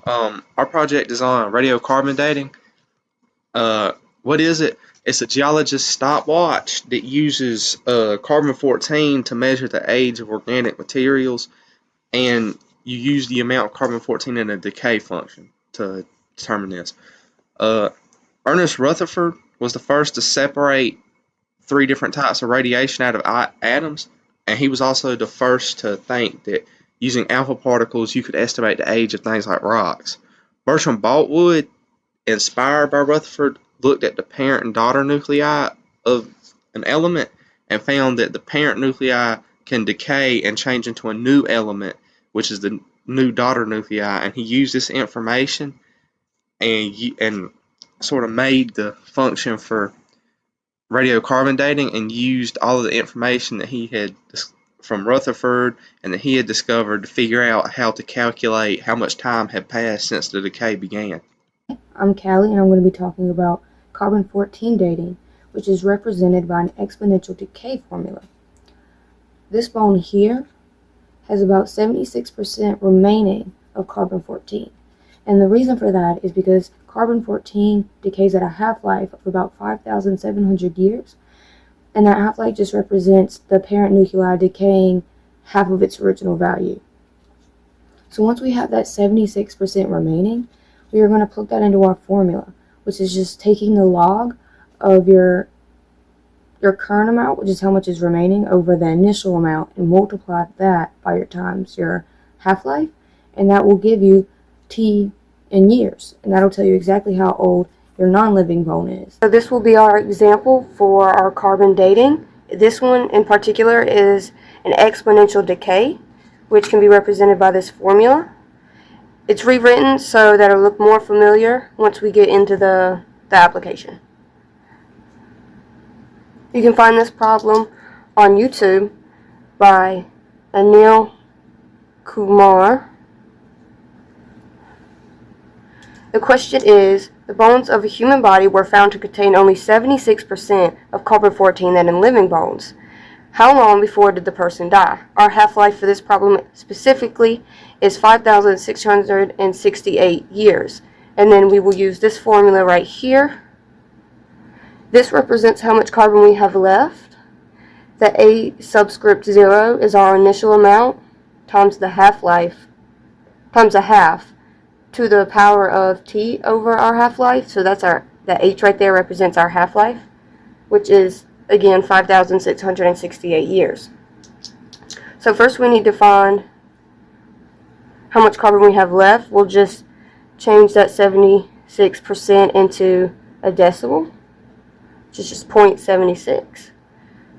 Our project is on radiocarbon dating. Uh, what is it? It's a geologist's stopwatch that uses carbon 14 to measure the age of organic materials, and you use the amount of carbon 14 in a decay function to determine this. Uh, Ernest Rutherford was the first to separate three different types of radiation out of atoms, and he was also the first to think that using alpha particles you could estimate the age of things like rocks. Bertram Boltwood, inspired by Rutherford, looked at the parent and daughter nuclei of an element and found that the parent nuclei can decay and change into a new element, which is the new daughter nuclei, and he used this information and sort of made the function for radiocarbon dating and used all of the information that he had from Rutherford and that he had discovered to figure out how to calculate how much time had passed since the decay began. I'm Callie, and I'm going to be talking about carbon-14 dating, which is represented by an exponential decay formula. This bone here has about 76% remaining of carbon-14, and the reason for that is because carbon-14 decays at a half-life of about 5,700 years, and that half-life just represents the parent nuclei decaying half of its original value. So once we have that 76% remaining, we are going to plug that into our formula, which is just taking the log of your current amount, which is how much is remaining, over the initial amount, and multiply that by your times your half-life, and that will give you T in years, and that'll tell you exactly how old your non-living bone is. So this will be our example for our carbon dating. This one in particular is an exponential decay, which can be represented by this formula. It's rewritten so that it'll look more familiar once we get into the application. You can find this problem on YouTube by Anil Kumar. The question is, the bones of a human body were found to contain only 76% of carbon-14 than in living bones. How long before did the person die? Our half-life for this problem specifically is 5,668 years. And then we will use this formula right here. This represents how much carbon we have left. The A subscript 0 is our initial amount times the half-life times a half to the power of T over our half-life. So that's the H right there represents our half-life, which is again 5,668 years. So first we need to find how much carbon we have left. We'll just change that 76% into a decimal, which is just 0.76.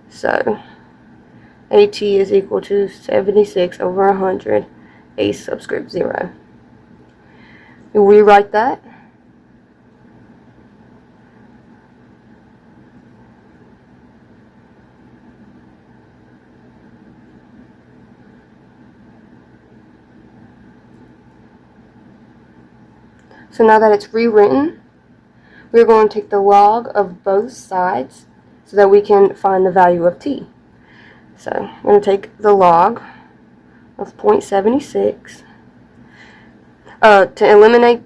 So AT is equal to 76 over 100, A subscript 0. We'll rewrite that. So now that it's rewritten, we're going to take the log of both sides so that we can find the value of T. So I'm going to take the log of 0.76. To eliminate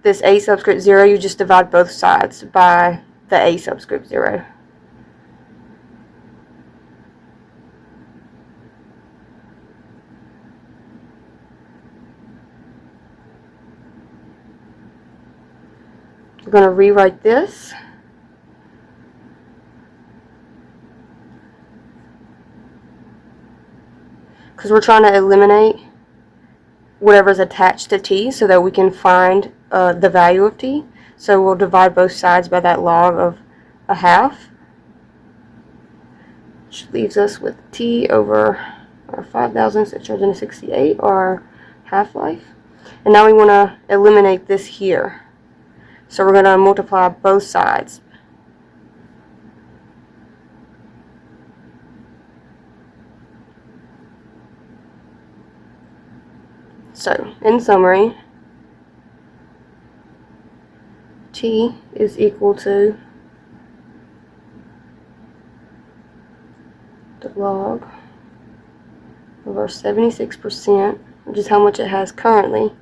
this A subscript 0, you just divide both sides by the A subscript 0. We're going to rewrite this. Because we're trying to eliminate whatever's attached to T so that we can find the value of T. So we'll divide both sides by that log of a half, which leaves us with T over our 5,668, or our half-life. And now we want to eliminate this here. So we're going to multiply both sides. So, in summary, T is equal to the log of our 76%, which is how much it has currently,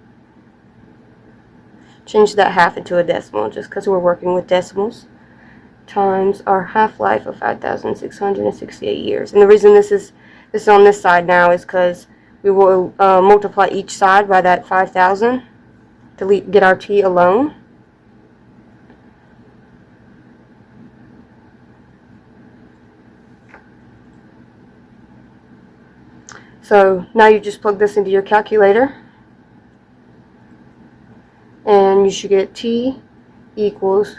change that half into a decimal just because we're working with decimals, times our half-life of 5,668 years. And the reason this is on this side now is because we will multiply each side by that 5,000 to get our t alone. So now you just plug this into your calculator, and you should get t equals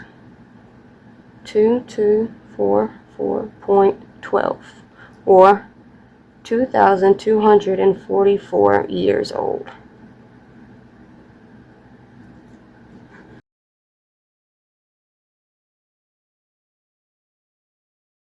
2244.12, or 2,244 years old.